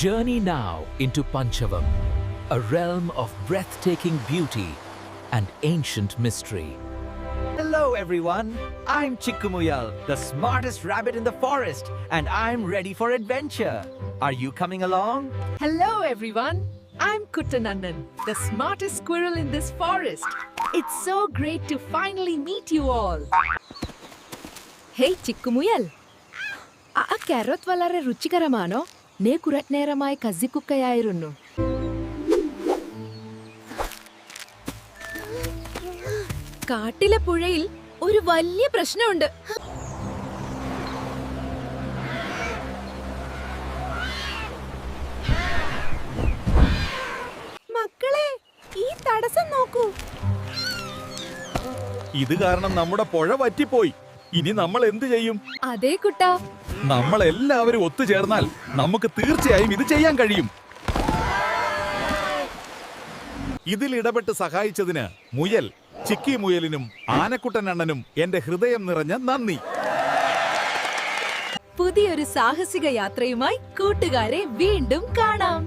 Journey now into Panchavam, a realm of breathtaking beauty and ancient mystery. Hello everyone, I'm Chikkumuyal, the smartest rabbit in the forest, and I'm ready for adventure. Are you coming along? Hello everyone, I'm Kuttanandan, the smartest squirrel in this forest. It's so great to finally meet you all. Hey Chikkumuyal, ആ carrot വളരെ രുചികരമാണോ? നേ കുറച്ച് നേരമായി കസിക്കുകയായിരുന്നു. കാട്ടിലെ പുഴയിൽ ഒരു വലിയ പ്രശ്നമുണ്ട്. മക്കളെ, ഈ തടസ്സം നോക്കൂ. ഇത് കാരണം നമ്മുടെ പുഴ വറ്റിപ്പോയി. ഇനി നമ്മൾ എന്ത് ചെയ്യും? അതേ കുട്ടാ, നമ്മൾ എല്ലാവരും ഒത്തുചേർന്നാൽ നമുക്ക് തീർച്ചയായും ഇത് ചെയ്യാൻ കഴിയും. ഇതിൽ ഇടപെട്ട് സഹായിച്ചതിന് മുയൽ, ചിക്കി മുയലിനും ആനക്കുട്ടനണ്ണനും എന്റെ ഹൃദയം നിറഞ്ഞ നന്ദി. പുതിയൊരു സാഹസിക യാത്രയുമായി കൂട്ടുകാരെ വീണ്ടും കാണാം.